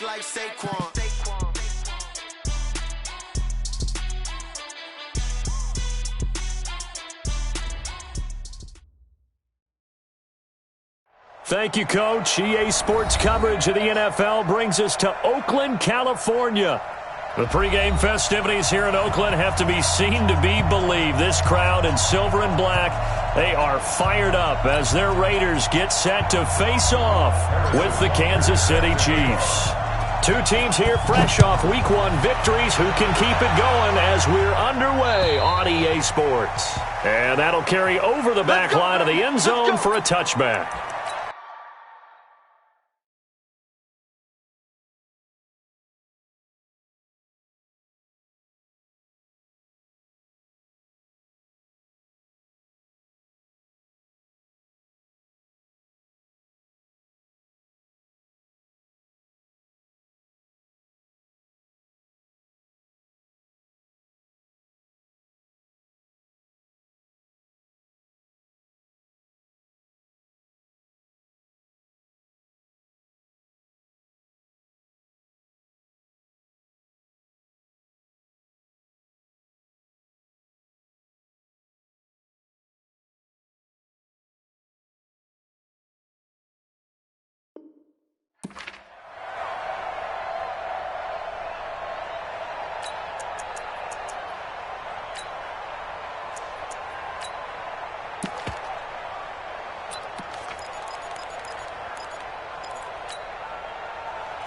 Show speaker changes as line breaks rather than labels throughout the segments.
like Saquon.
Thank you, Coach. EA Sports coverage of the NFL brings us to Oakland, California. The pregame festivities here in Oakland have to be seen to be believed. This crowd in silver and black, they are fired up as their Raiders get set to face off with the Kansas City Chiefs. Two teams here fresh off Week 1 victories who can keep it going as we're underway on EA Sports. And that'll carry over the back line of the end zone for a touchback.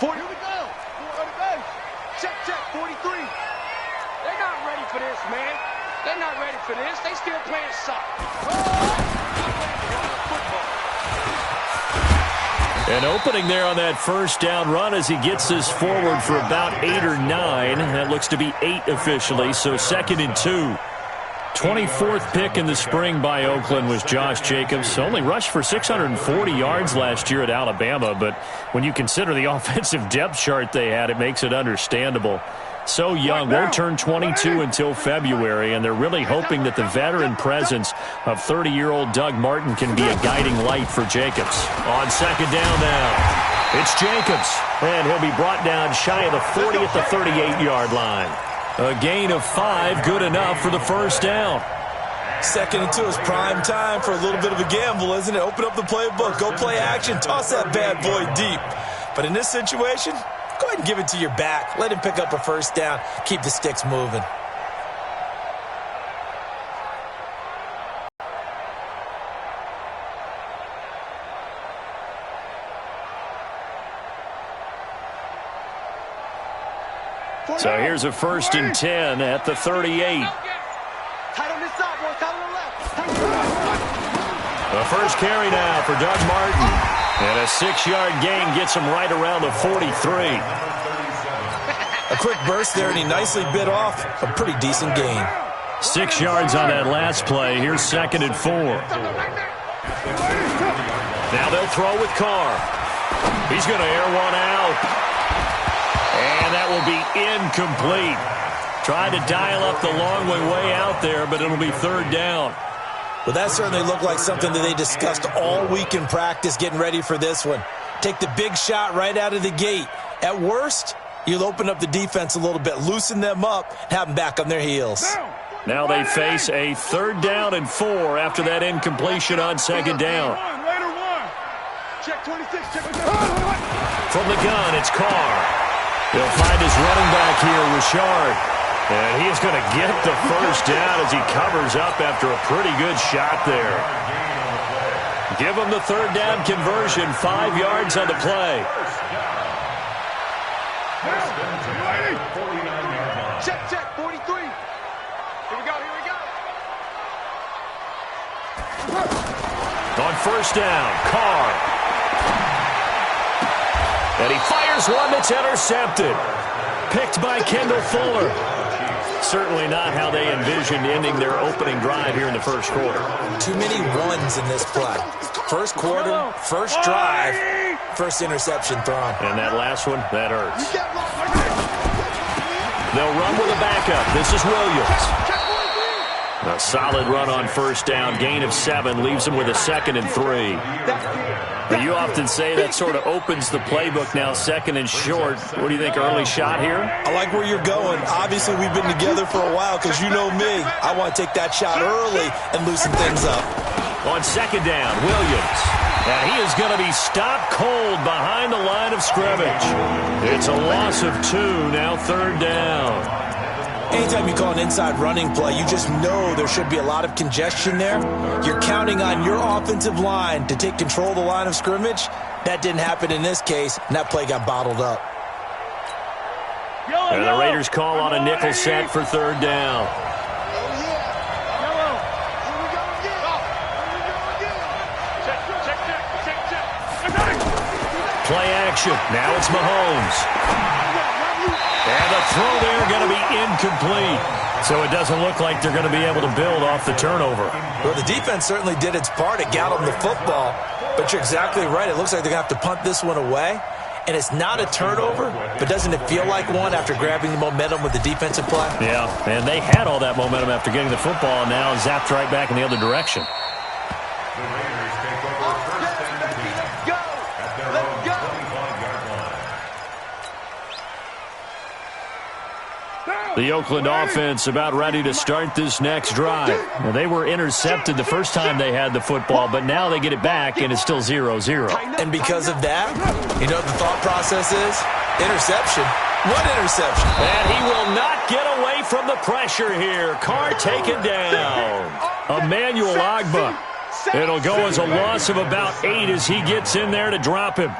Here we go. On the base. Check, 43.
They're not ready for this, man. They're not ready for this. They still playing soccer.
An opening there on that first down run as he gets this forward for about 8 or 9. That looks to be 8 officially, so 2nd and 2. 24th pick in the spring by Oakland was Josh Jacobs. Only rushed for 640 yards last year at Alabama, but when you consider the offensive depth chart they had, it makes it understandable. So young, won't turn 22 until February, and they're really hoping that the veteran presence of 30-year-old Doug Martin can be a guiding light for Jacobs. On 2nd down now, it's Jacobs, and he'll be brought down shy of the 40 at the 38-yard line. A gain of 5, good enough for the first down.
2nd and 2 is prime time for a little bit of a gamble, isn't it? Open up the playbook, go play action, toss that bad boy deep. But in this situation, go ahead and give it to your back. Let him pick up a first down. Keep the sticks moving.
So here's a 1st and 10 at the 38.
Tight on this side, boy. Tight on the left.
The first carry now for Doug Martin. And a 6-yard gain gets him right around the 43.
A quick burst there, and he nicely bit off a pretty decent gain.
6 yards on that last play. Here's 2nd and 4. Now they'll throw with Carr. He's going to air one out. And that will be incomplete. Tried to dial up the long way out there, but it'll be 3rd down.
Well, that certainly looked like something that they discussed all week in practice getting ready for this one. Take the big shot right out of the gate. At worst, you'll open up the defense a little bit, loosen them up, have them back on their heels.
Now they face a 3rd down and 4 after that incompletion on 2nd down.
Check 26.
From the gun, it's Carr. He'll find his running back here, Richard. And he is going to get the first down as he covers up after a pretty good shot there. Give him the 3rd down conversion, 5 yards on the play.
Check, 43. Here we go.
On 1st down, Carr. And he fires one that's intercepted. Picked by Kendall Fuller. Certainly not how they envisioned ending their opening drive here in the first quarter.
Too many ones in this play. First quarter, first drive, first interception thrown.
And that last one, that hurts. They'll run with a backup. This is Williams. A solid run on first down. Gain of 7 leaves them with a 2nd and 3. But you often say that sort of opens the playbook now, 2nd and short. What do you think, early shot here?
I like where you're going. Obviously, we've been together for a while because you know me. I want to take that shot early and loosen things up.
On 2nd down, Williams. And he is going to be stopped cold behind the line of scrimmage. It's a loss of 2, now 3rd down.
Anytime you call an inside running play, you just know there should be a lot of congestion there. You're counting on your offensive line to take control of the line of scrimmage. That didn't happen in this case, and that play got bottled up.
And the Raiders call on a nickel set for 3rd down. Play action. Now it's Mahomes. And the throw there going to be incomplete. So it doesn't look like they're going to be able to build off the turnover.
Well, the defense certainly did its part. It got them the football. But you're exactly right. It looks like they're going to have to punt this one away. And it's not a turnover, but doesn't it feel like one after grabbing the momentum with the defensive play?
Yeah, and they had all that momentum after getting the football, and now zapped right back in the other direction. The Oakland offense about ready to start this next drive. Well, they were intercepted the first time they had the football, but now they get it back, and it's still 0-0.
And because of that, you know what the thought process is? Interception. What interception?
And he will not get away from the pressure here. Carr taken down. Emmanuel Ogbah. It'll go as a loss of about 8 as he gets in there to drop him.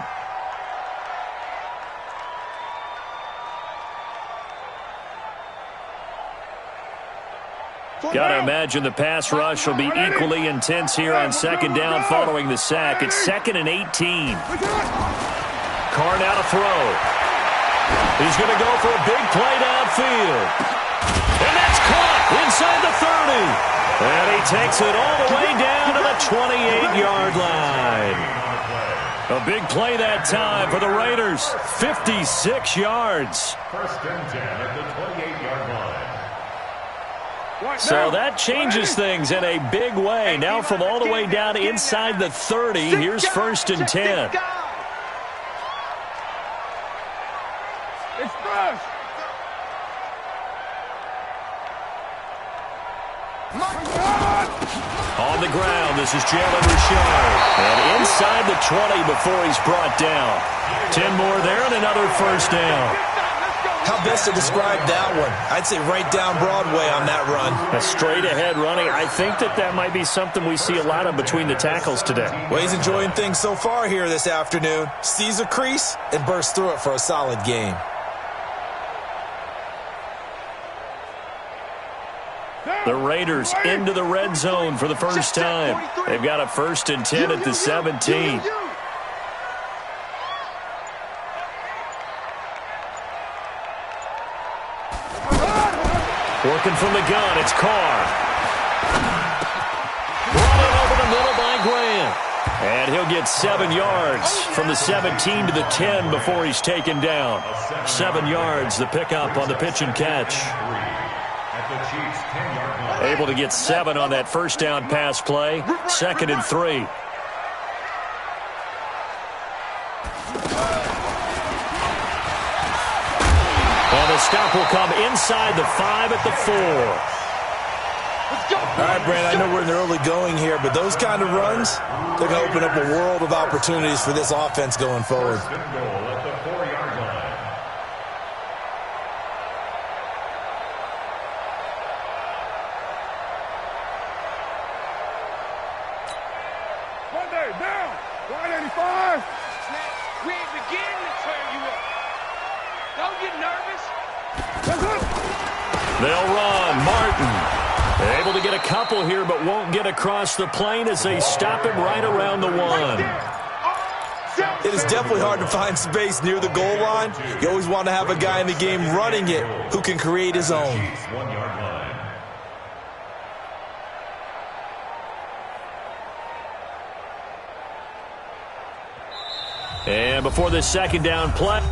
Got to imagine the pass rush will be equally intense here on 2nd down following the sack. It's 2nd and 18. Carr now to throw. He's going to go for a big play downfield. And that's caught inside the 30. And he takes it all the way down to the 28-yard line. A big play that time for the Raiders. 56 yards.
1st and 10 at the 28-yard line.
So that changes things in a big way. Now from all the way down inside the 30, here's 1st and 10.
It's first.
On the ground, this is Jalen Richard. And inside the 20 before he's brought down. 10 more there and another 1st down.
How best to describe that one? I'd say right down Broadway on that run.
A straight-ahead running. I think that might be something we see a lot of between the tackles today.
Well, he's enjoying things so far here this afternoon. Sees a crease and bursts through it for a solid game.
The Raiders into the red zone for the first time. They've got a 1st and 10 at the 17. Working from the gun, it's Carr. Brought in over the middle by Grant. And he'll get 7 yards from the 17 to the 10 before he's taken down. 7 yards, the pickup on the pitch and catch. Able to get 7 on that 1st down pass play. 2nd and 3. And the stop will come inside the 5 at the 4.
All right, Brand, I know we're in the early going here, but those kind of runs, they're going to open up a world of opportunities for this offense going forward.
Monday, down. 185. We ain't beginning to turn you up. Don't get nervous.
They'll run. Martin able to get a couple here, but won't get across the plane as they stop him right around the 1.
It is definitely hard to find space near the goal line. You always want to have a guy in the game running it who can create his own.
And before the 2nd down play.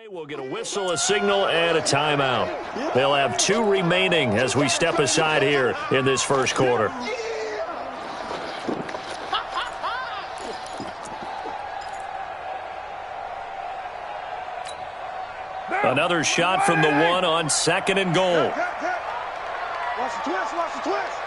We'll get a whistle, a signal, and a timeout. They'll have 2 remaining as we step aside here in this first quarter. Another shot from the 1 on 2nd and goal.
Watch the twist, watch the twist.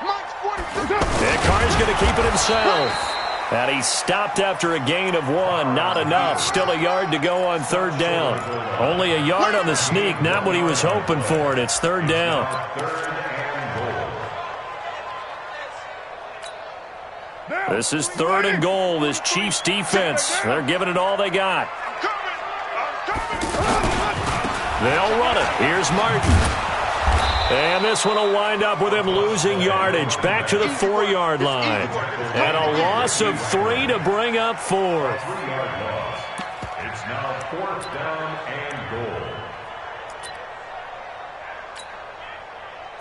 Mike's 43.
And Carr's going to keep it himself. And he stopped after a gain of 1. Not enough. Still a yard to go on 3rd down. Only a yard on the sneak. Not what he was hoping for, and it's 3rd down. This is 3rd and goal. This Chiefs defense, they're giving it all they got. They'll run it. Here's Martin. And this one will wind up with him losing yardage back to the 4-yard line. And a loss of 3 to bring up 4th.
It's now 4th down and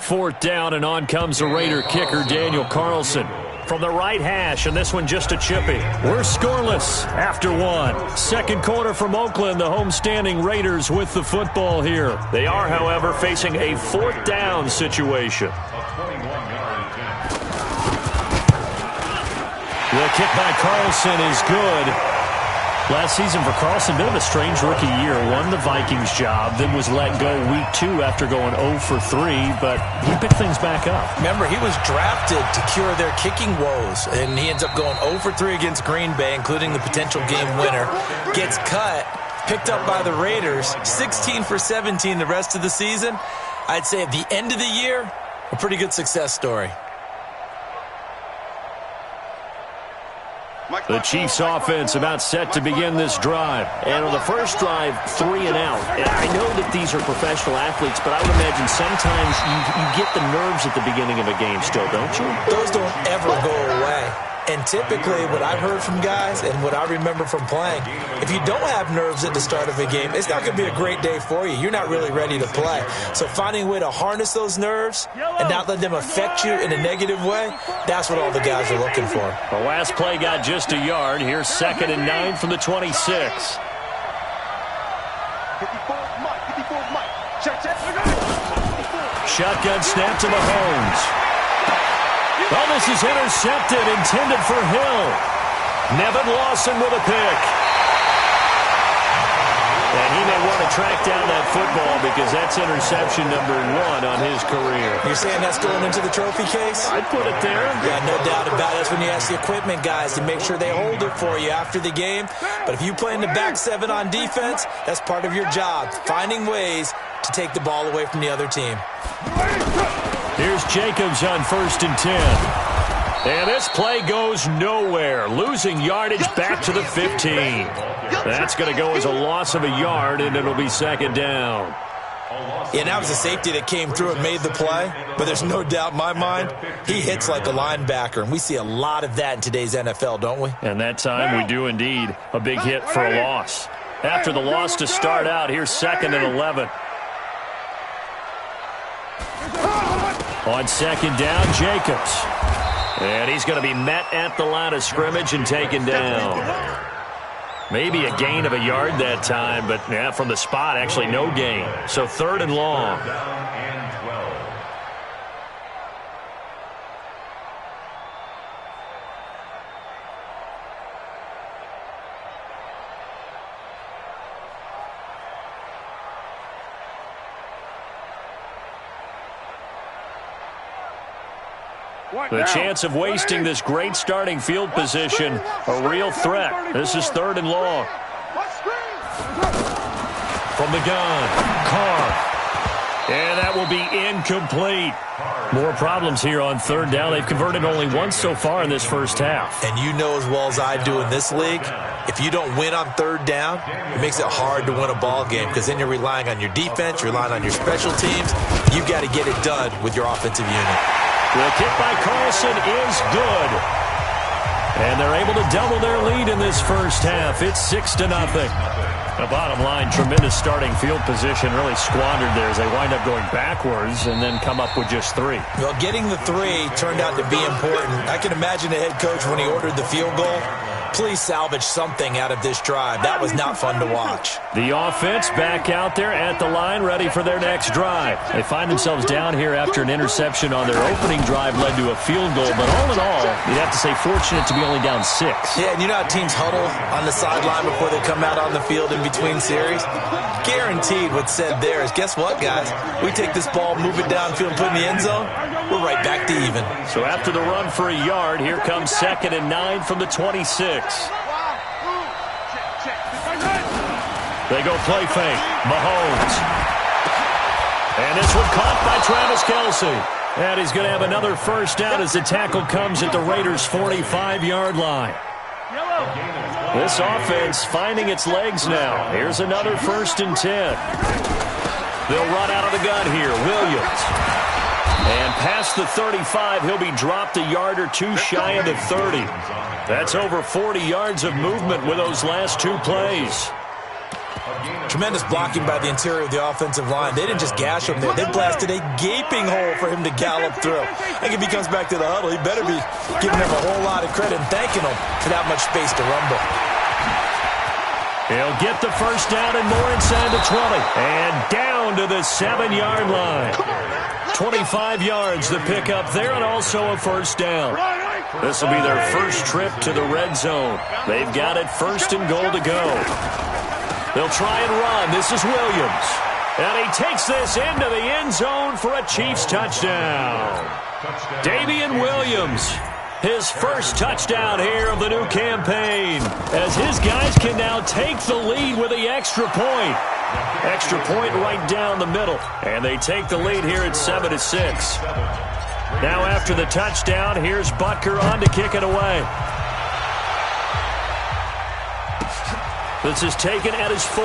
goal.
4th down, and on comes the Raider kicker, Daniel Carlson. From the right hash, and this one just a chippy. We're scoreless after 1. 2nd quarter from Oakland, the homestanding Raiders with the football here. They are, however, facing a 4th down situation. The kick by Carlson is good. Last season for Carlson, bit of a strange rookie year. Won the Vikings job, then was let go week 2 after going 0 for 3, but he picked things back up.
Remember, he was drafted to cure their kicking woes, and he ends up going 0 for 3 against Green Bay, including the potential game winner. Gets cut, picked up by the Raiders, 16 for 17 the rest of the season. I'd say at the end of the year, a pretty good success story.
The Chiefs offense about set to begin this drive. And on the first drive, 3 and out. And I know that these are professional athletes, but I would imagine sometimes you get the nerves at the beginning of a game still, don't you?
Those don't ever go away. And typically what I've heard from guys and what I remember from playing, if you don't have nerves at the start of a game, it's not going to be a great day for you. You're not really ready to play. So finding a way to harness those nerves and not let them affect you in a negative way, that's what all the guys are looking for.
The last play got just a yard. Here's 2nd and 9 from the 26.
54's Mike.
Shotgun snap to Mahomes. Well, this is intercepted, intended for Hill. Nevin Lawson with a pick. And he may want to track down that football because that's interception number 1 on his career.
You're saying that's going into the trophy case?
I'd put it there.
Yeah, no doubt about it. That's when you ask the equipment guys to make sure they hold it for you after the game. But if you play in the back 7 on defense, that's part of your job, finding ways to take the ball away from the other team.
Here's Jacobs on 1st and 10. And this play goes nowhere. Losing yardage back to the 15. That's going to go as a loss of a yard, and it'll be 2nd down.
Yeah, that was a safety that came through and made the play. But there's no doubt in my mind, he hits like a linebacker. And we see a lot of that in today's NFL, don't we?
And that time we do indeed. A big hit for a loss. After the loss to start out, here's 2nd and 11. On 2nd down, Jacobs. And he's going to be met at the line of scrimmage and taken down. Maybe a gain of a yard that time, but yeah, from the spot, actually no gain. So 3rd and long. The chance of wasting this great starting field position, a real threat. This is 3rd and long. From the gun, Carr. And that will be incomplete. More problems here on 3rd down. They've converted only once so far in this first half.
And you know as well as I do in this league, if you don't win on 3rd down, it makes it hard to win a ball game because then you're relying on your defense, you're relying on your special teams. You've got to get it done with your offensive unit.
The kick by Carlson is good. And they're able to double their lead in this first half. It's 6-0. The bottom line, tremendous starting field position, really squandered there as they wind up going backwards and then come up with just 3.
Well, getting the 3 turned out to be important. I can imagine the head coach when he ordered the field goal Please salvage something out of this drive. That was not fun to watch.
The offense back out there at the line, ready for their next drive. They find themselves down here after an interception on their opening drive led to a field goal. But all in all, you'd have to say fortunate to be only down 6.
Yeah, and you know how teams huddle on the sideline before they come out on the field in between series? Guaranteed what's said there is, guess what, guys? We take this ball, move it downfield, and put it in the end zone, we're right back to even.
So after the run for a yard, here comes 2nd and 9 from the 26. They go play fake. Mahomes. And this one caught by Travis Kelce. And he's going to have another first down as the tackle comes at the Raiders' 45-yard line. This offense finding its legs now. Here's another 1st and 10. They'll run out of the gun here. Williams. And past the 35, he'll be dropped a yard or two shy of the 30. That's over 40 yards of movement with those last 2 plays.
Tremendous blocking by the interior of the offensive line. They didn't just gash him there. They blasted a gaping hole for him to gallop through. I think if he comes back to the huddle, he better be giving them a whole lot of credit and thanking them for that much space to rumble.
He'll get the first down and more inside the 20. And down to the 7-yard line. 25 yards the pickup there and also a first down. This will be their first trip to the red zone. They've got it 1st and goal to go. They'll try and run. This is Williams. And he takes this into the end zone for a Chiefs touchdown. Damian Williams, his first touchdown here of the new campaign, as his guys can now take the lead with the extra point. Extra point right down the middle. And they take the lead here at 7-6. Now after the touchdown, here's Butker on to kick it away. This is taken at his 4.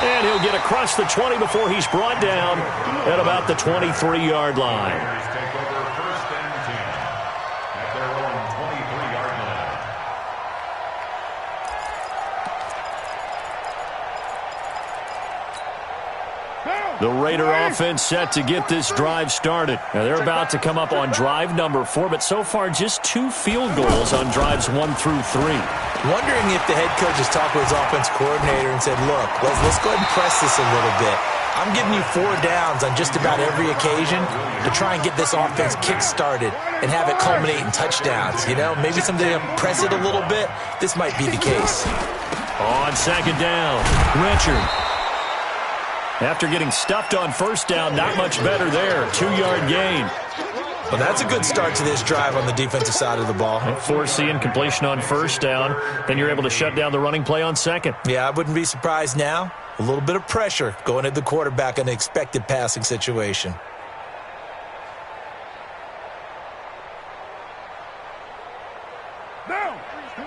And he'll get across the 20 before he's brought down at about the 23-yard line.
Take over 1st and 10 at their own 23-yard line.
The Raider offense set to get this drive started. Now they're about to come up on drive number 4, but so far just 2 field goals on drives 1 through 3.
Wondering if the head coach has talked with his offense coordinator and said, look, let's go ahead and press this a little bit. I'm giving you 4 downs on just about every occasion to try and get this offense kick-started and have it culminate in touchdowns. You know, maybe someday press it a little bit. This might be the case.
On 2nd down, Richard. After getting stuffed on 1st down, not much better there. 2-yard gain.
Well, that's a good start to this drive on the defensive side of the ball.
Forcing completion on 1st down. Then you're able to shut down the running play on 2nd.
Yeah, I wouldn't be surprised now. A little bit of pressure going at the quarterback in an expected passing situation.
Down.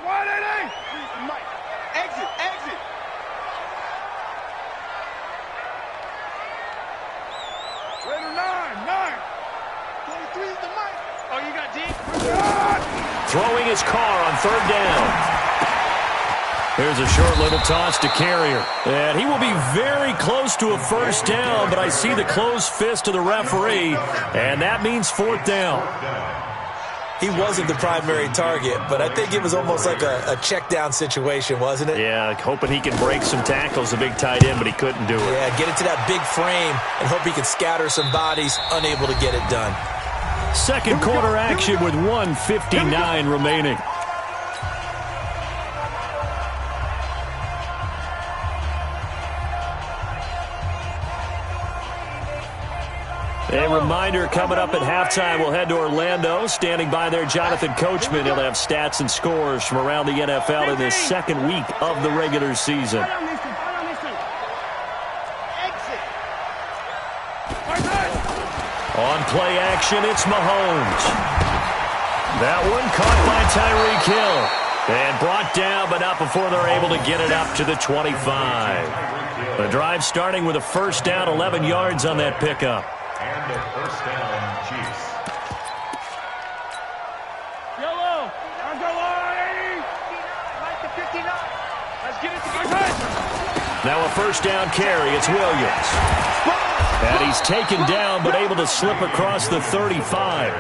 Wide eight. Exit. Raider 9. 23 is the mic.
Oh, you got deep?
Throwing his car on 3rd down. Here's a short little toss to Carrier. And he will be very close to a first down, but I see the closed fist of the referee, and that means 4th down.
He wasn't the primary target, but I think it was almost like a check down situation, wasn't it?
Yeah, hoping he can break some tackles, a big tight end, but he couldn't do it.
Yeah, get it to that big frame and hope he can scatter some bodies, unable to get it done.
2nd quarter action with 1:59 remaining. A reminder, coming up at halftime, we'll head to Orlando. Standing by there, Jonathan Coachman. He'll have stats and scores from around the NFL in this 2nd week of the regular season. On play action, it's Mahomes. That one caught by Tyreek Hill. And brought down, but not before they're able to get it up to the 25. The drive starting with a first down, 11 yards on that pickup.
And a first down, Chiefs.
Yellow. Underline. Like the 59. Let's get it to
Now a first down carry. It's Williams. And he's taken down, but able to slip across the 35.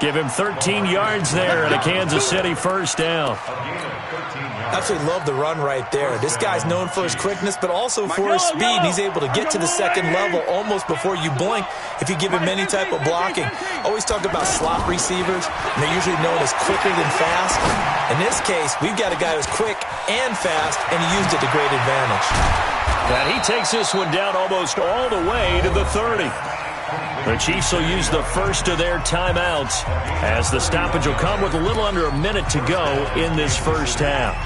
Give him 13 yards there and a Kansas City first down.
Absolutely love the run right there. This guy's known for his quickness, but also for his speed. He's able to get to the second level almost before you blink if you give him any type of blocking. Always talk about slot receivers, and they're usually known as quicker than fast. In this case, we've got a guy who's quick and fast, and he used it to great advantage.
And he takes this one down almost all the way to the 30. The Chiefs will use the first of their timeouts as the stoppage will come with a little under a minute to go in this first half.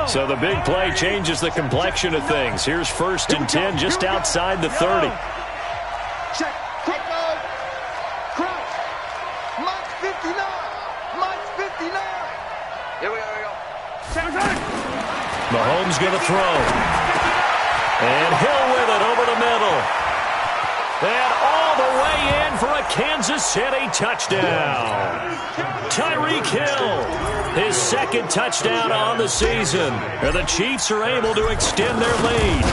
So the big play changes the complexion of things. Here's 1st and 10 just outside the 30.
Check. Takeoff. Crouch. Mike 59. Mike 59. Here we go.
Mahomes going to throw. And Hill with it over the middle. And all the way in for a Kansas City touchdown. Tyreek Hill, his second touchdown on the season. And the Chiefs are able to extend their lead.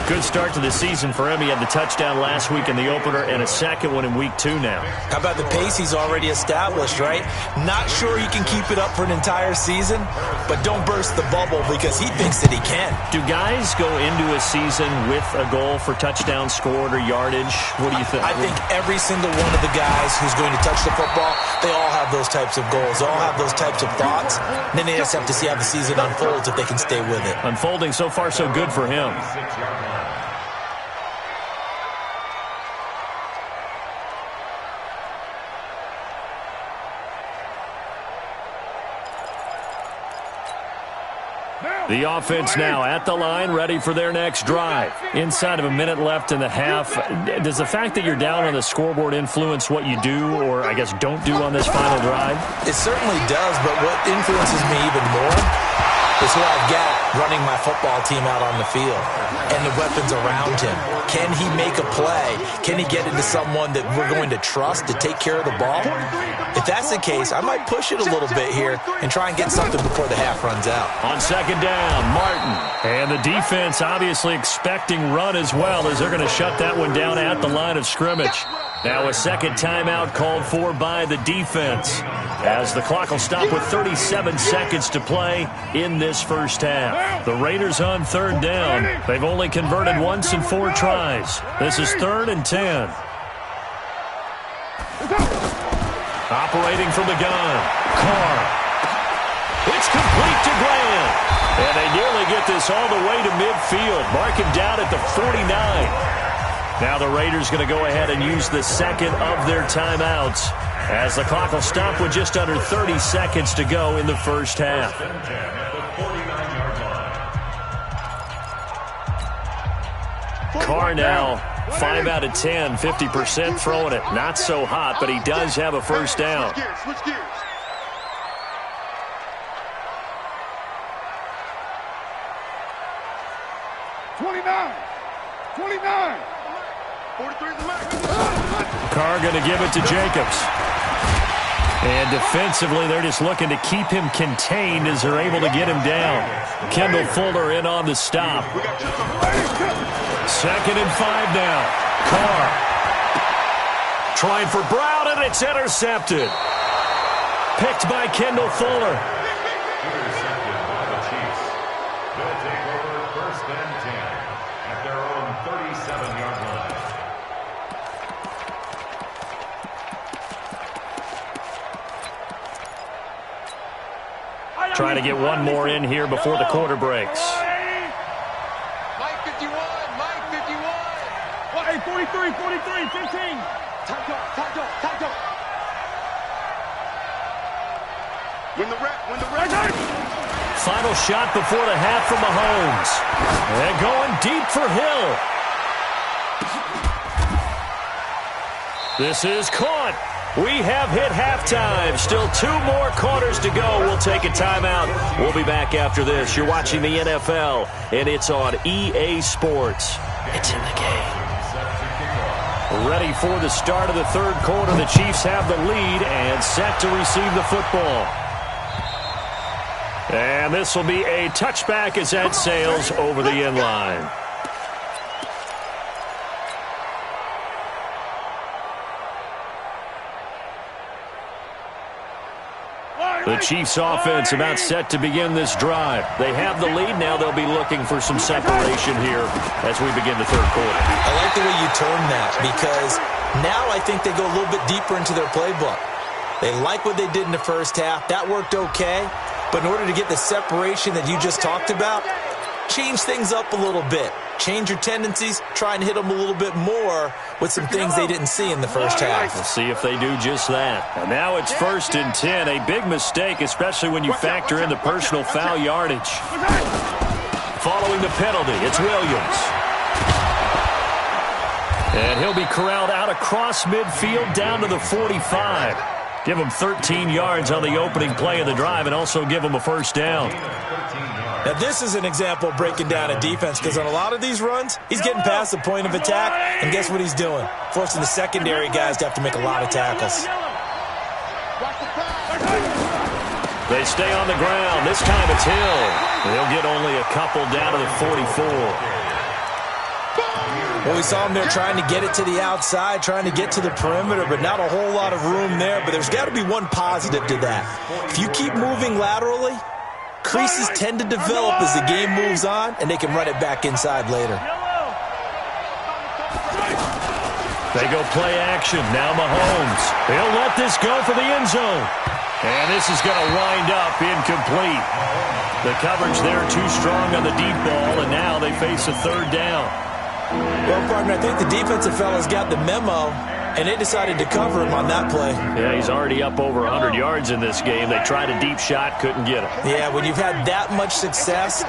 Good start to the season for him. He had the touchdown last week in the opener and a second one in week 2 now.
How about the pace he's already established, right? Not sure he can keep it up for an entire season, but don't burst the bubble because he thinks that he can.
Do guys go into a season with a goal for touchdown scored or yardage? What do you think?
I think every single one of the guys who's going to touch the football, they all have those types of goals. They all have those types of thoughts. And then they just have to see how the season unfolds if they can stay with it.
Unfolding so far so good for him. The offense now at the line, ready for their next drive. Inside of a minute left in the half, does the fact that you're down on the scoreboard influence what you do or, I guess, don't do on this final drive?
It certainly does, but what influences me even more is who I've got running my football team out on the field and the weapons around him. Can he make a play? Can he get into someone that we're going to trust to take care of the ball? If that's the case, I might push it a little bit here and try and get something before the half runs out.
On second down, Martin. And the defense obviously expecting run as well as they're going to shut that one down at the line of scrimmage. Now a second timeout called for by the defense as the clock will stop with 37 seconds to play in this first half. The Raiders on third down. They've only converted once in 4 tries. This is 3rd and 10. Operating from the gun, Carr. It's complete to Graham. And they nearly get this all the way to midfield. Mark him down at the 49. Now the Raiders going to go ahead and use the second of their timeouts as the clock will stop with just under 30 seconds to go in the first half. Carr now 5 out of 10, 50% throwing it. Not so hot, but he does have a first down.
Switch gears. 29. 43 is the max.
Carr going to give it to Jacobs. And defensively, they're just looking to keep him contained as they're able to get him down. Kendall Fuller in on the stop. 2nd and 5 now. Carr trying for Brown, and it's intercepted. Picked by Kendall Fuller.
Intercepted by the Chiefs. They'll take over 1st and 10 at their own 37-yard line.
Trying to get one more in here before the quarter breaks.
Mike 51, Mike 51.
Hey, 43, 15. Time go. Win the rep.
Final shot before the half from Mahomes. They're going deep for Hill. This is caught. We have hit halftime. Still 2 more quarters to go. We'll take a timeout. We'll be back after this. You're watching the NFL, and it's on EA Sports. It's in the game. Ready for the start of the third quarter. The Chiefs have the lead and set to receive the football. And this will be a touchback as that sails over the end line. The Chiefs offense about set to begin this drive. They have the lead. Now they'll be looking for some separation here as we begin the third quarter.
I like the way you term that, because now I think they go a little bit deeper into their playbook. They like what they did in the first half. That worked okay. But in order to get the separation that you just talked about, change things up a little bit. Change your tendencies, try and hit them a little bit more with some things they didn't see in the first half.
We'll see if they do just that. And now it's 1st and 10. A big mistake, especially when you factor in the personal foul yardage. Following the penalty, it's Williams. And he'll be corralled out across midfield down to the 45. Give him 13 yards on the opening play of the drive and also give him a first down.
Now, this is an example of breaking down a defense, because on a lot of these runs, he's getting past the point of attack, and guess what he's doing? Forcing the secondary guys to have to make a lot of tackles.
They stay on the ground. This time it's Hill. He'll get only a couple down to the 44.
Well, we saw him there trying to get it to the outside, trying to get to the perimeter, but not a whole lot of room there. But there's got to be one positive to that. If you keep moving laterally, creases tend to develop as the game moves on, and they can run it back inside later.
They go play action. Now Mahomes. He'll let this go for the end zone. And this is going to wind up incomplete. The coverage there too strong on the deep ball, and now they face a third down.
Well, partner, I think the defensive fellas got the memo, and they decided to cover him on that play.
Yeah, he's already up over 100 yards in this game. They tried a deep shot, couldn't get him.
Yeah, when you've had that much success,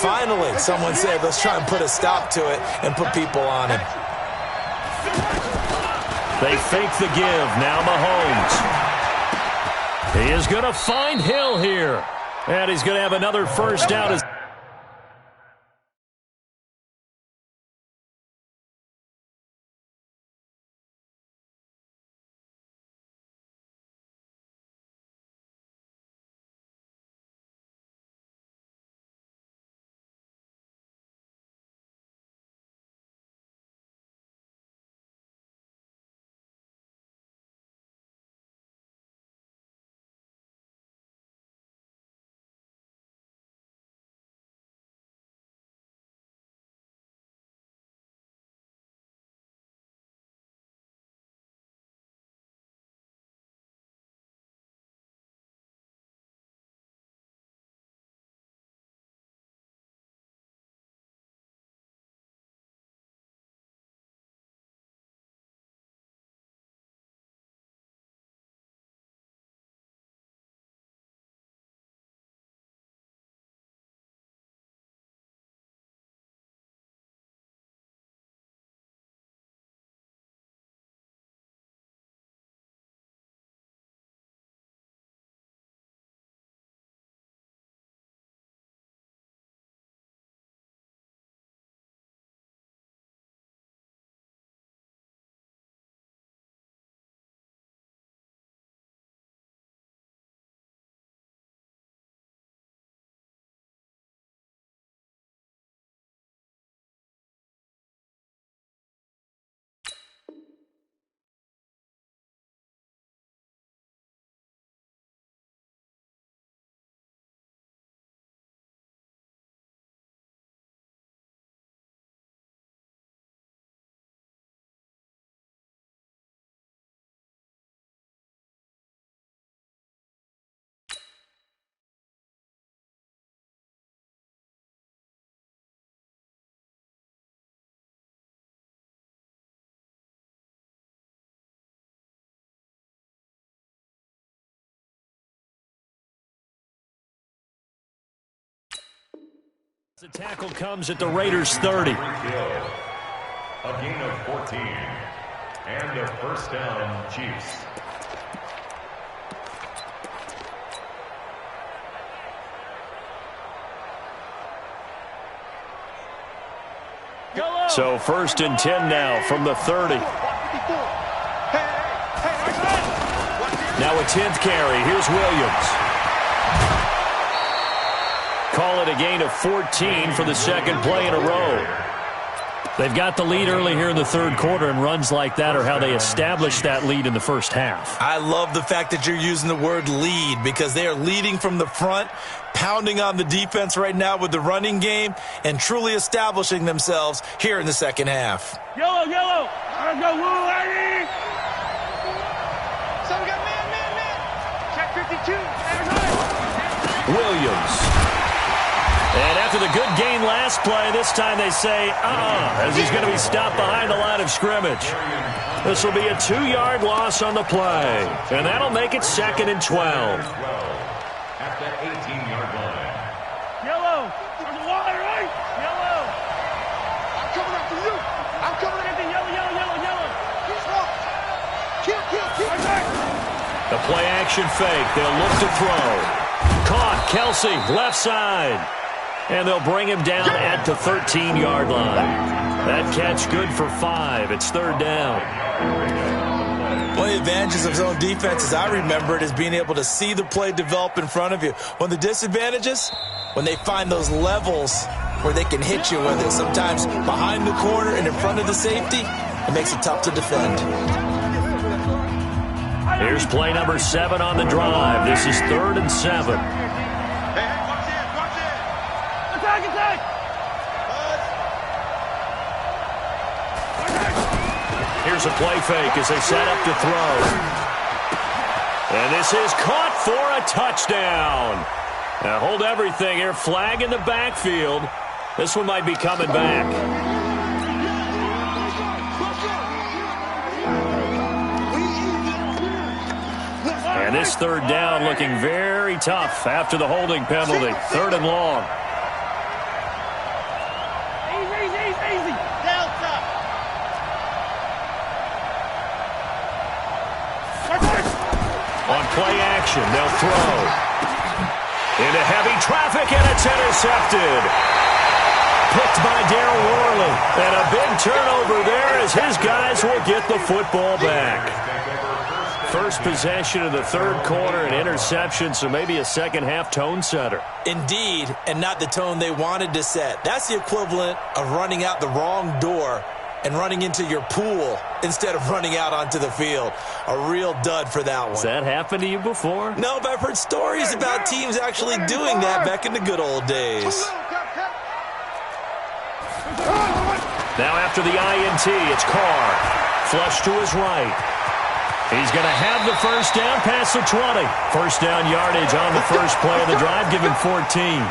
finally someone said, let's try and put a stop to it and put people on him.
They fake the give. Now Mahomes. He is going to find Hill here. And he's going to have another first down. The tackle comes at the Raiders' 30.
A gain of 14. And a first down, Chiefs.
So 1st and 10 now from the 30. Now a 10th carry. Here's Williams. Call it a gain of 14 for the second play in a row. They've got the lead early here in the third quarter, and runs like that are how they establish that lead in the first half.
I love the fact that you're using the word lead because they are leading from the front, pounding on the defense right now with the running game, and truly establishing themselves here in the second half.
Yellow, yellow. Let's go, Woo, lady. So we got man. Check 52.
Williams. And after the good gain last play, this time they say, as he's going to be stopped behind the line of scrimmage. This will be a 2-yard loss on the play, and that'll make it 2nd and 12.
At the 18-yard line.
Yellow. There's a wire, right? Yellow. I'm coming after you. I'm coming after yellow. He's lost. Kill.
The play action fake. They'll look to throw. Caught. Kelsey, left side. And they'll bring him down at the 13-yard line. That catch good for 5. It's 3rd down.
One of the advantages of zone defense, as I remember it, is being able to see the play develop in front of you. One of the disadvantages, when they find those levels where they can hit you with it, sometimes behind the corner and in front of the safety, it makes it tough to defend.
Here's play number 7 on the drive. This is 3rd and 7.
Attack.
Here's a play fake as they set up to throw. And this is caught for a touchdown. Now hold everything here. Flag in the backfield. This one might be coming back. And this 3rd down looking very tough after the holding penalty. 3rd and long.
Easy. Delta.
On play action, they'll throw. Into heavy traffic, and it's intercepted. Picked by Darryl Worley. And a big turnover there as his guys will get the football back. First possession of the third quarter, an interception, so maybe a second-half tone setter.
Indeed, and not the tone they wanted to set. That's the equivalent of running out the wrong door and running into your pool instead of running out onto the field. A real dud for that one.
Has that happened to you before?
No, but I've heard stories about teams actually doing that back in the good old days.
Now after the INT, it's Carr. Flush to his right. He's going to have the first down past the 20. First down yardage on the first play of the drive, give him 14.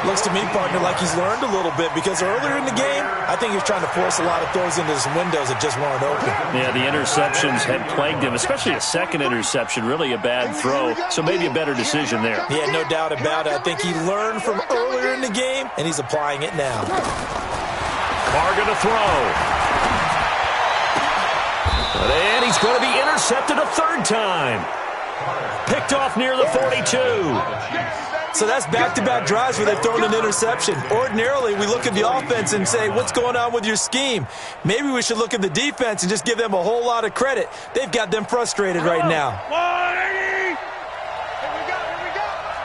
Looks to me, partner, like he's learned a little bit because earlier in the game, I think he was trying to force a lot of throws into some windows that just weren't open.
Yeah, the interceptions had plagued him, especially a second interception, really a bad throw, so maybe a better decision there.
Yeah, no doubt about it. I think he learned from earlier in the game, and he's applying it now.
Carr going to throw. And he's going to be intercepted a third time. Picked off near the 42.
So that's back-to-back drives where they've thrown an interception. Ordinarily, we look at the offense and say, what's going on with your scheme? Maybe we should look at the defense and just give them a whole lot of credit. They've got them frustrated right now.
180. Here we go.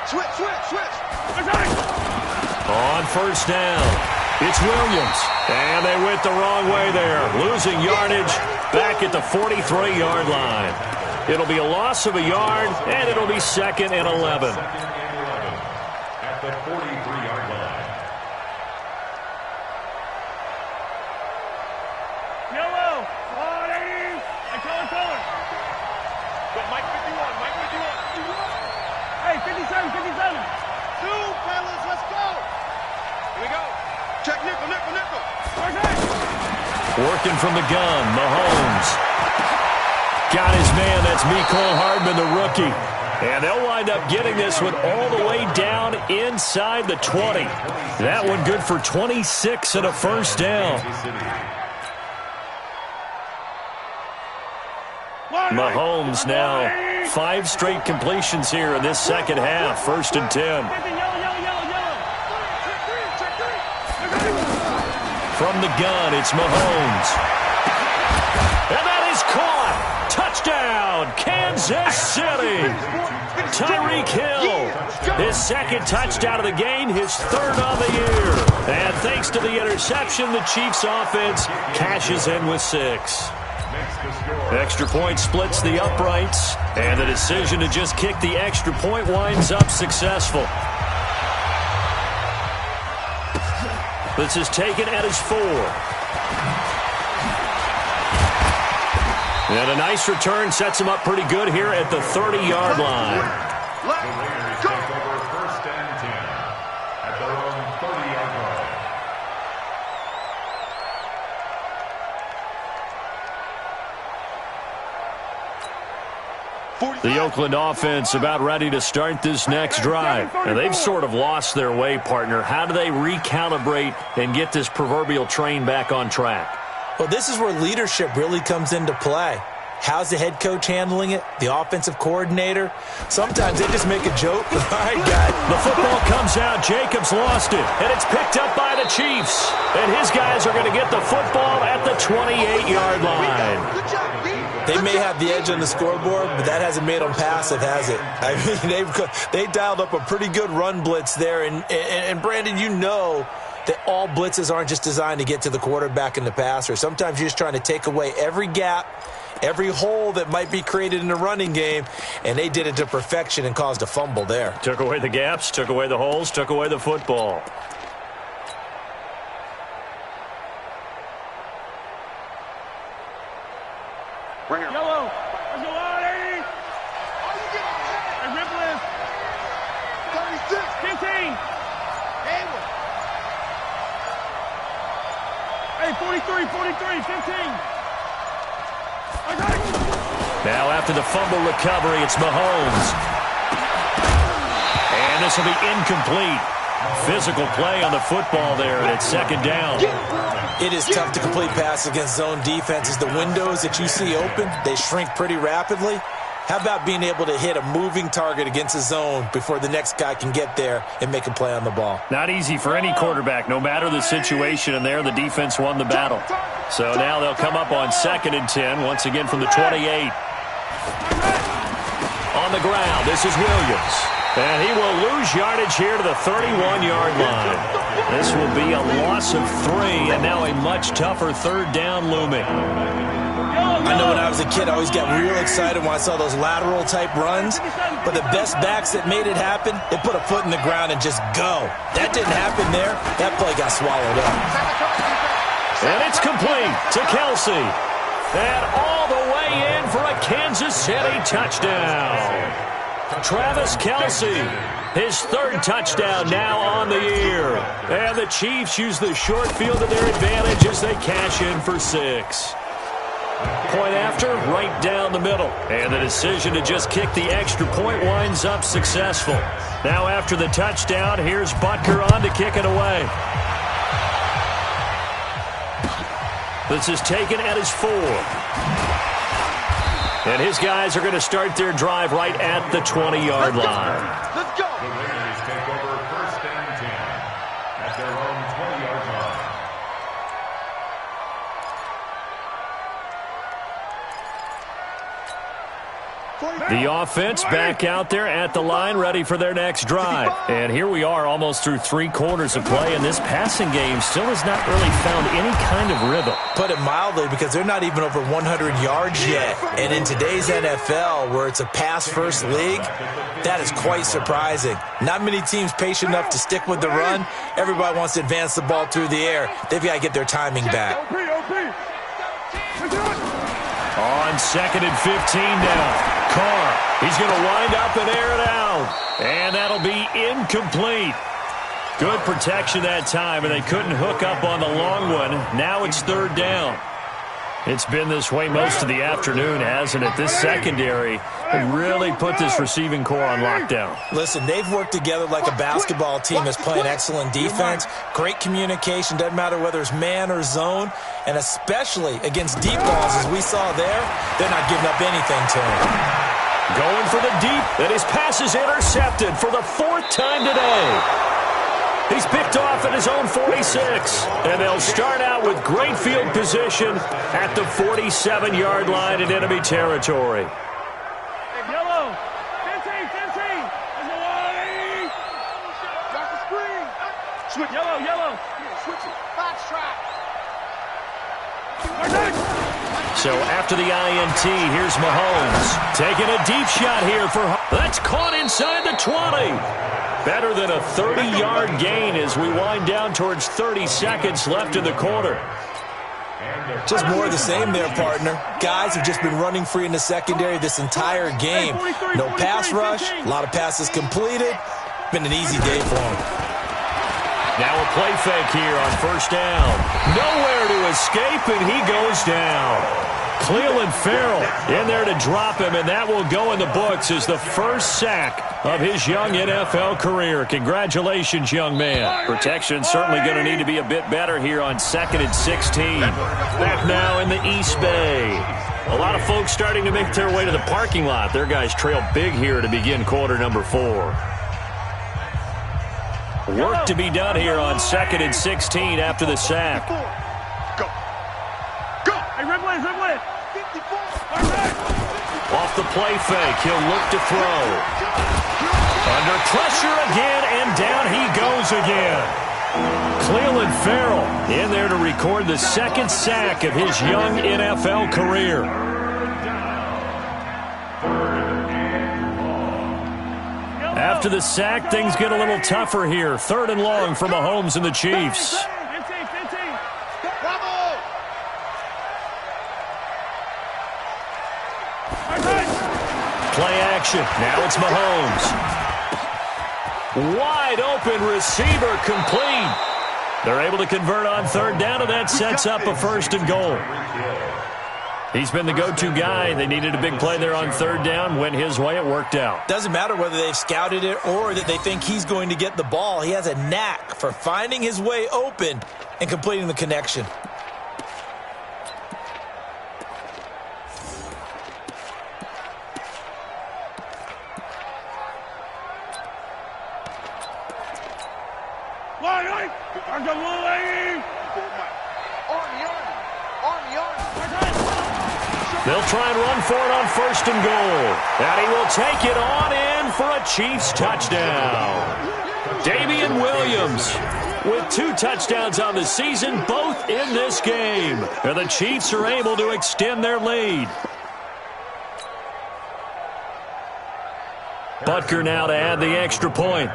Switch.
On first down, it's Williams. And they went the wrong way there. Losing yardage back at the 43-yard line. It'll be a loss of a yard, and it'll be 2nd and 11.
At the 43-yard line.
Yellow. 180. I call it. Go, Mike 51. Hey, 57. Two, fellas, let's go. Here we go. Check nickel.
Working from the gun, Mahomes. Got his man, that's Mecole Hardman, the rookie. And they'll wind up getting this one all the way down inside the 20. That one good for 26 and a first down. Mahomes now 5 straight completions here in this second half. 1st and 10. From the gun, it's Mahomes. And Touchdown, Kansas City. Tyreek Hill, his second touchdown of the game, his third on the year. And thanks to the interception, the Chiefs offense cashes in with 6. Extra point splits the uprights, and the decision to just kick the extra point winds up successful. This is taken at his 4. And a nice return sets him up pretty good here at the 30-yard line.
The Raiders take over 1st and 10 at their own 30-yard line.
The Oakland offense about ready to start this next drive. And they've sort of lost their way, partner. How do they recalibrate and get this proverbial train back on track?
Well, this is where leadership really comes into play. How's the head coach handling it? The offensive coordinator? Sometimes they just make a joke. All right, guys.
The football comes out. Jacobs lost it. And it's picked up by the Chiefs. And his guys are going to get the football at the 28-yard line.
They may have the edge on the scoreboard, but that hasn't made them passive, has it? I mean, they dialed up a pretty good run blitz there. And Brandon, you know that all blitzes aren't just designed to get to the quarterback and the passer. Sometimes you're just trying to take away every gap, every hole that might be created in the running game, and they did it to perfection and caused a fumble there.
Took away the gaps, took away the holes, took away the football.
Yellow. Let's go on, 80. Hey, Ripley. 36. 15. Hey, 43, 15.
Now after the fumble recovery, it's Mahomes. And this will be incomplete. Physical play on the football there, and it's 2nd down.
It is tough to complete passes against zone defenses. The windows that you see open, they shrink pretty rapidly. How about being able to hit a moving target against a zone before the next guy can get there and make a play on the ball?
Not easy for any quarterback, no matter the situation, and there the defense won the battle. So now they'll come up on 2nd and 10, once again from the 28. On the ground, this is Williams. And he will lose yardage here to the 31-yard line. This will be a loss of 3, and now a much tougher 3rd down looming.
I know when I was a kid, I always got real excited when I saw those lateral-type runs. But the best backs that made it happen, they put a foot in the ground and just go. That didn't happen there. That play got swallowed up.
And it's complete to Kelsey. And all the way in for a Kansas City touchdown. Travis Kelsey, his 3rd touchdown now on the year. And the Chiefs use the short field to their advantage as they cash in for 6. Point after, right down the middle. And the decision to just kick the extra point winds up successful. Now after the touchdown, here's Butker on to kick it away. This is taken at his 4. And his guys are going to start their drive right at the 20-yard line.
Let's go. The Raiders take over 1st and 10 at their own 20-yard line.
The offense back out there at the line, ready for their next drive. And here we are almost through 3 quarters of play, and this passing game still has not really found any kind of rhythm.
Put it mildly, because they're not even over 100 yards yet. And in today's NFL, where it's a pass-first league, that is quite surprising. Not many teams patient enough to stick with the run. Everybody wants to advance the ball through the air. They've got to get their timing back.
On 2nd and 15 now. Carr, he's going to wind up and air it out. And that'll be incomplete. Good protection that time, and they couldn't hook up on the long one. Now it's 3rd down. It's been this way most of the afternoon, hasn't it? This secondary really put this receiving core on lockdown.
Listen, they've worked together like a basketball team that's playing excellent defense. Great communication, doesn't matter whether it's man or zone. And especially against deep balls, as we saw there, they're not giving up anything to him.
Going for the deep, and his pass is intercepted for the 4th time today. He's picked off at his own 46. And they'll start out with great field position at the 47-yard line in enemy territory.
Yellow. 15. There's no way. Got the screen. Switch. Yellow. Switch it. Box track.
So after the INT, here's Mahomes. Taking a deep shot here for... That's caught inside the 20. Better than a 30-yard gain as we wind down towards 30 seconds left in the quarter.
Just more of the same there, partner. Guys have just been running free in the secondary this entire game. No pass rush, a lot of passes completed. Been an easy day for them.
Now a play fake here on first down. Nowhere to escape, and he goes down. Cleveland Farrell in there to drop him, and that will go in the books as the first sack of his young NFL career. Congratulations, young man. Protection certainly going to need to be a bit better here on 2nd and 16. Back now in the East Bay. A lot of folks starting to make their way to the parking lot. Their guys trail big here to begin quarter number 4. Work to be done here on 2nd and 16 after the sack.
Go. Hey, Ridley. 54.
Off the play fake, he'll look to throw. Under pressure again, and down he goes again. Cleveland Farrell in there to record the second sack of his young NFL career. After the sack, things get a little tougher here. 3rd and long for Mahomes and the Chiefs. Play action. Now it's Mahomes. Wide open receiver complete. They're able to convert on 3rd down, and that sets up a 1st and goal. He's been the go-to guy. They needed a big play there on 3rd down. Went his way. It worked out.
Doesn't matter whether they've scouted it or that they think he's going to get the ball. He has a knack for finding his way open and completing the connection.
They'll try and run for it on 1st and goal. And he will take it on in for a Chiefs touchdown. Damian Williams with 2 touchdowns on the season, both in this game. And the Chiefs are able to extend their lead. Butker now to add the extra point.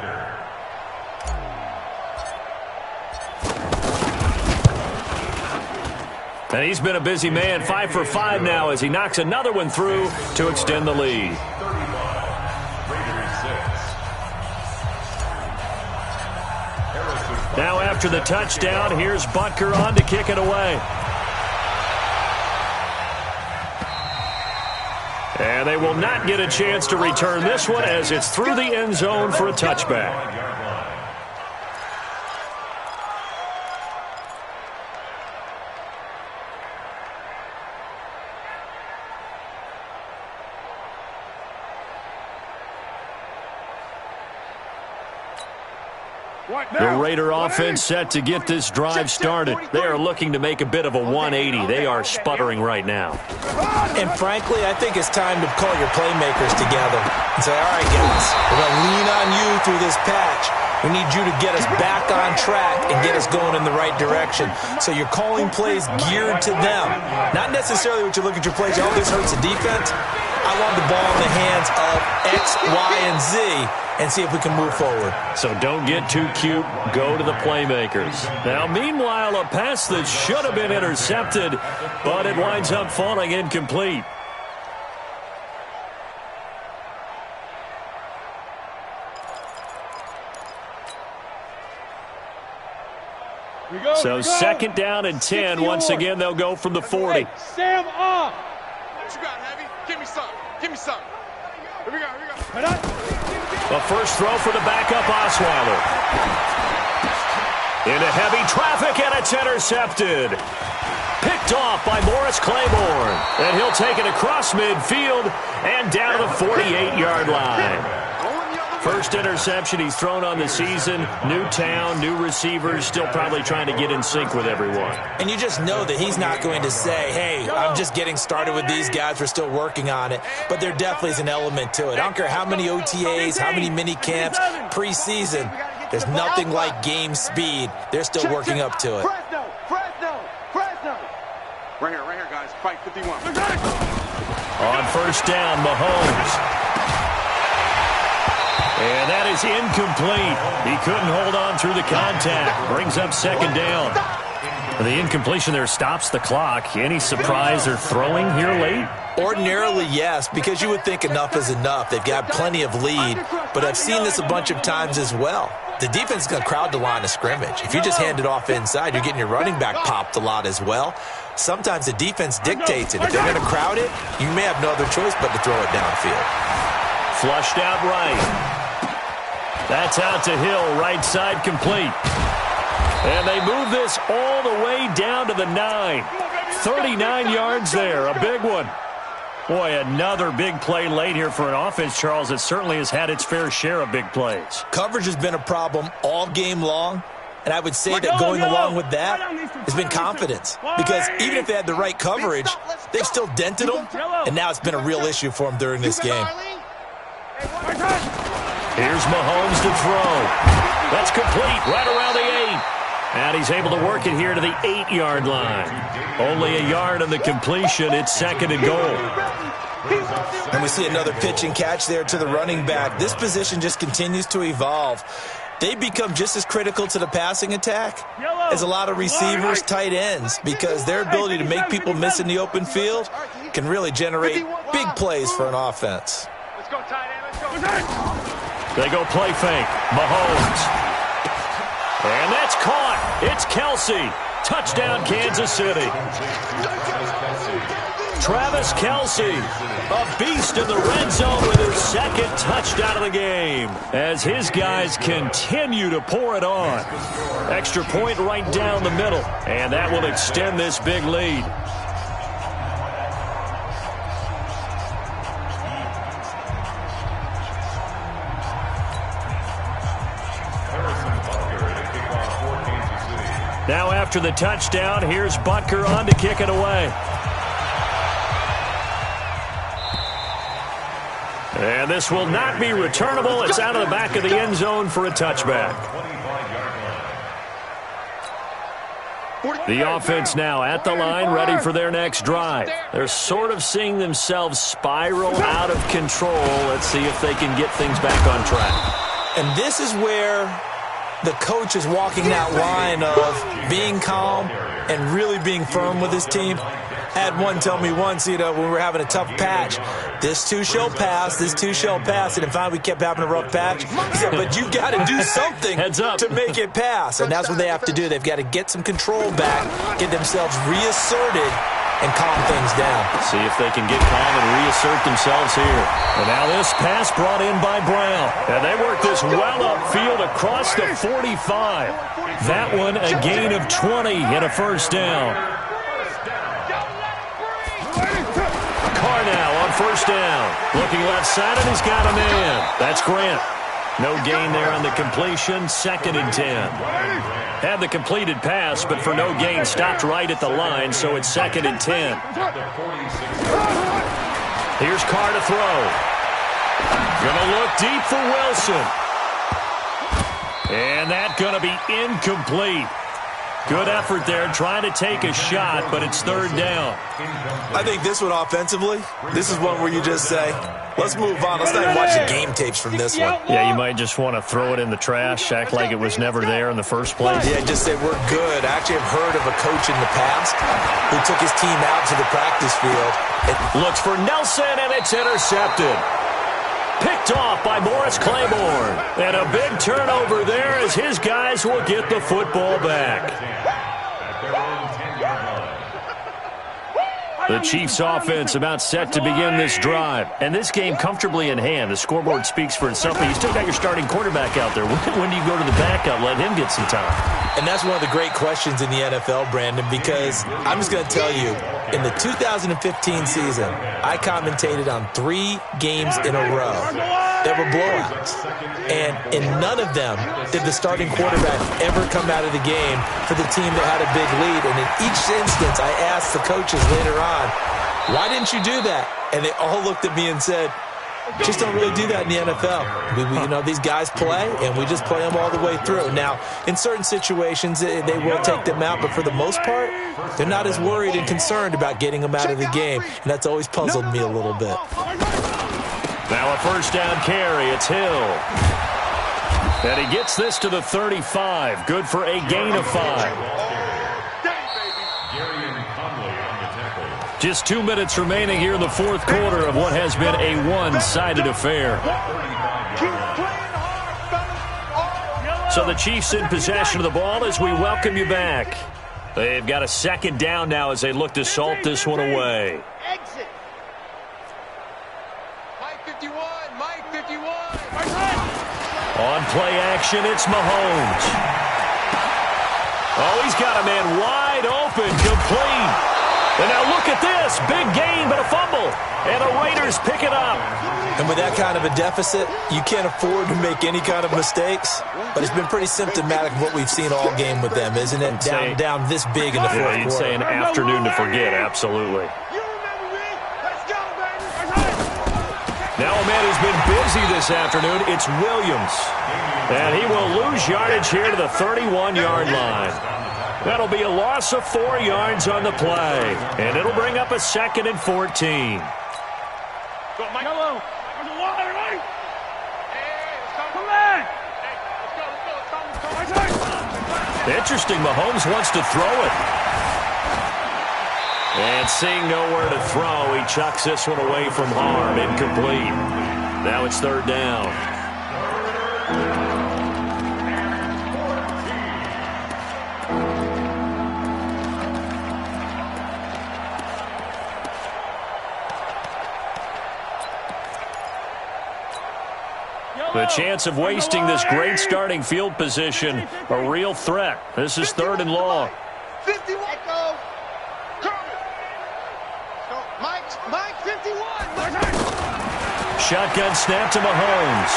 And he's been a busy man, 5 for 5 now as he knocks another one through to extend the lead. Now after the touchdown, here's Butker on to kick it away. And they will not get a chance to return this one as it's through the end zone for a touchback. The Raider offense set to get this drive started. They are looking to make a bit of a 180. They are sputtering right now.
And frankly, I think it's time to call your playmakers together and say, all right, guys, we're going to lean on you through this patch. We need you to get us back on track and get us going in the right direction. So you're calling plays geared to them. Not necessarily what you look at your plays, oh, this hurts the defense. I want the ball in the hands of X, Y, and Z and see if we can move forward.
So don't get too cute. Go to the playmakers. Now, meanwhile, a pass that should have been intercepted, but it winds up falling incomplete. So 2nd down and 10. Once again, they'll go from the 40.
Sam off. What you got, Heavy? Give me some. Give me some. Here we go.
A first throw for the backup Osweiler. Into heavy traffic, and it's intercepted. Picked off by Morris Claiborne. And he'll take it across midfield and down to the 48-yard line. First interception he's thrown on the season. New town, new receivers, still probably trying to get in sync with everyone.
And you just know that he's not going to say, hey, I'm just getting started with these guys. We're still working on it. But there definitely is an element to it. I don't care how many OTAs, how many mini camps, preseason. There's nothing like game speed. They're still working up to it.
Fresno. Right here, guys. Fight 51.
On first down, Mahomes. And that is incomplete. He couldn't hold on through the contact. Brings up second down. The incompletion there stops the clock. Any surprise they're throwing here late?
Ordinarily, yes, because you would think enough is enough. They've got plenty of lead, but I've seen this a bunch of times as well. The defense is going to crowd the line of scrimmage. If you just hand it off inside, you're getting your running back popped a lot as well. Sometimes the defense dictates it. If they're going to crowd it, you may have no other choice but to throw it downfield.
Flushed out right. That's out to Hill, right side complete. And they move this all the way down to the 9. 39 yards there, a big one. Boy, another big play late here for an offense, Charles, that certainly has had its fair share of big plays.
Coverage has been a problem all game long, and I would say that going along with that has been confidence. Because even if they had the right coverage, they've still dented them, and now it's been a real issue for them during this game.
Here's Mahomes to throw. That's complete right around the 8. And he's able to work it here to the 8-yard line. Only a yard on the completion. It's second and goal.
And we see another pitch and catch there to the running back. This position just continues to evolve. They become just as critical to the passing attack as a lot of receivers, tight ends, because their ability to make people miss in the open field can really generate big plays for an offense.
Let's go, tight end. Let's go.
They go play fake. Mahomes. And that's caught. It's Kelce. Touchdown, Kansas City. Travis Kelce, a beast in the red zone with his second touchdown of the game as his guys continue to pour it on. Extra point right down the middle, and that will extend this big lead. Now after the touchdown, here's Butker on to kick it away. And this will not be returnable. It's out of the back of the end zone for a touchback. The offense now at the line, ready for their next drive. They're sort of seeing themselves spiral out of control. Let's see if they can get things back on track.
And this is where the coach is walking that line of being calm and really being firm with his team. I had one tell me once, when we were having a tough patch, this too shall pass, this too shall pass. And finally we kept having a rough patch. He said, but you got to do something to make it pass. And that's what they have to do. They've got to get some control back, get themselves reasserted, and calm things down.
See if they can get calm and reassert themselves here. And now this pass brought in by Brown. And they work this well upfield across the 45. That one a gain of 20 and a first down. Carr now on first down. Looking left side, and he's got a man. That's Grant. No gain there on the completion. Second and 10. Had the completed pass, but for no gain, stopped right at the line, so it's second and 10. Here's Carr to throw. Gonna look deep for Wilson. And that's gonna be incomplete. Good effort there, trying to take a shot, but it's third down.
I think this one offensively, this is one where you just say, let's move on. Let's not even watch the game tapes from this one.
Yeah, you might just want to throw it in the trash, act like it was never there in the first place.
Yeah, just say we're good. I actually have heard of a coach in the past who took his team out to the practice field.
Looks for Nelson, and it's intercepted. Picked off by Morris Claiborne. And a big turnover there as his guys will get the football back. The Chiefs offense about set to begin this drive. And this game comfortably in hand. The scoreboard speaks for itself, but you still got your starting quarterback out there. When do you go to the backup, let him get some time?
And that's one of the great questions in the NFL, Brandon, because I'm just going to tell you, in the 2015 season, I commentated on 3 games in a row. there were blowouts. And in none of them did the starting quarterback ever come out of the game for the team that had a big lead. And in each instance, I asked the coaches later on, why didn't you do that? And they all looked at me and said, just don't really do that in the NFL. These guys play, and we just play them all the way through. Now, in certain situations, they will take them out, but for the most part, they're not as worried and concerned about getting them out of the game, and that's always puzzled me a little bit.
Now a first down carry. It's Hill. And he gets this to the 35. Good for a gain of 5. Just 2 minutes remaining here in the fourth quarter of what has been a one-sided affair. So the Chiefs in possession of the ball as we welcome you back. They've got a second down now as they look to salt this one away.
Exit. Mike 51, Mike 51.
On play action, it's Mahomes. Oh, he's got a man wide open, complete. And now look at this. Big gain, but a fumble. And the Raiders pick it up.
And with that kind of a deficit, you can't afford to make any kind of mistakes. But it's been pretty symptomatic of what we've seen all game with them, isn't it? Down this big in the fourth quarter.
You'd say an afternoon to forget, absolutely. Now a man who's been busy this afternoon, it's Williams. And he will lose yardage here to the 31-yard line. That'll be a loss of 4 yards on the play. And it'll bring up a 2nd and 14. Interesting, Mahomes wants to throw it. And seeing nowhere to throw, he chucks this one away from harm, incomplete. Now it's 3rd down. The chance of wasting this great starting field position, a real threat. This is 3rd and long.
51. Echo. Mike 51.
Shotgun snap to Mahomes.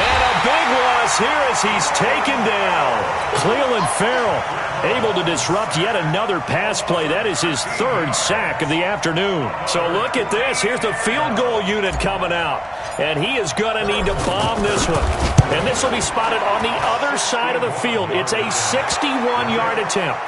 And a big loss here as he's taken down. Cleveland Farrell able to disrupt yet another pass play. That is his 3rd sack of the afternoon. So look at this. Here's the field goal unit coming out. And he is going to need to bomb this one. And this will be spotted on the other side of the field. It's a 61-yard attempt.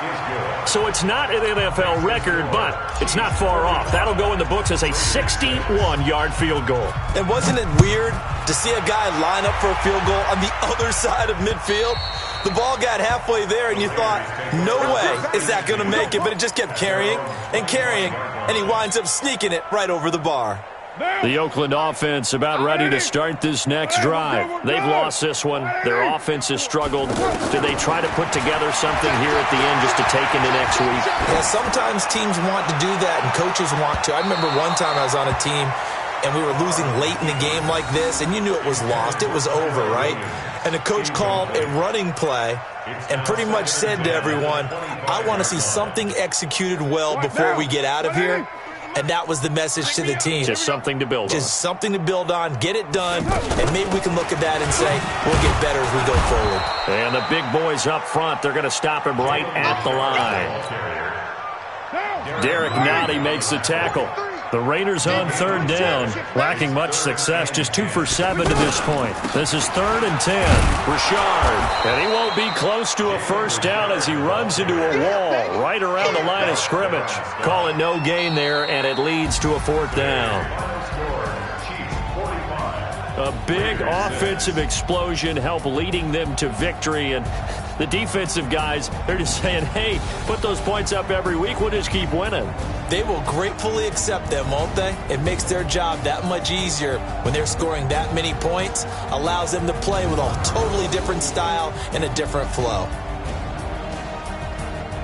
So it's not an NFL record, but it's not far off. That'll go in the books as a 61-yard field goal.
And wasn't it weird to see a guy line up for a field goal on the other side of midfield? The ball got halfway there, and you thought, no way is that going to make it. But it just kept carrying, and he winds up sneaking it right over the bar.
The Oakland offense about ready to start this next drive. They've lost this one. Their offense has struggled. Do they try to put together something here at the end just to take into next week?
Yeah, sometimes teams want to do that, and coaches want to. I remember one time I was on a team, and we were losing late in the game like this, and you knew it was lost. It was over, right? And the coach called a running play and pretty much said to everyone, I want to see something executed well before we get out of here. And that was the message to the team.
Just something to build on.
Just something to build on, get it done, and maybe we can look at that and say, we'll get better as we go forward.
And the big boys up front, they're going to stop him right at the line. Derek Nottie makes the tackle. The Raiders on 3rd down, lacking much success, just 2 for 7 to this point. This is 3rd and 10. Richard, and he won't be close to a first down as he runs into a wall right around the line of scrimmage. Call it no gain there, and it leads to a 4th down. A big offensive explosion helped leading them to victory, and the defensive guys, they're just saying, hey, put those points up every week, we'll just keep winning.
They will gratefully accept them, won't they? It makes their job that much easier when they're scoring that many points, allows them to play with a totally different style and a different flow.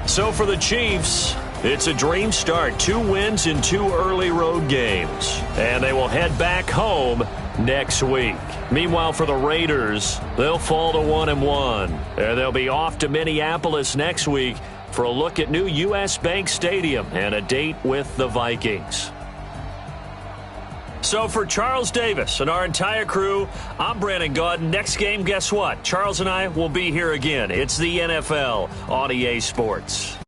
So for the Chiefs, it's a dream start. 2 wins in 2 early road games. And they will head back home next week. Meanwhile, for the Raiders, they'll fall to 1-1. And they'll be off to Minneapolis next week for a look at new U.S. Bank Stadium and a date with the Vikings. So for Charles Davis and our entire crew, I'm Brandon Gaudin. Next game, guess what? Charles and I will be here again. It's the NFL on EA Sports.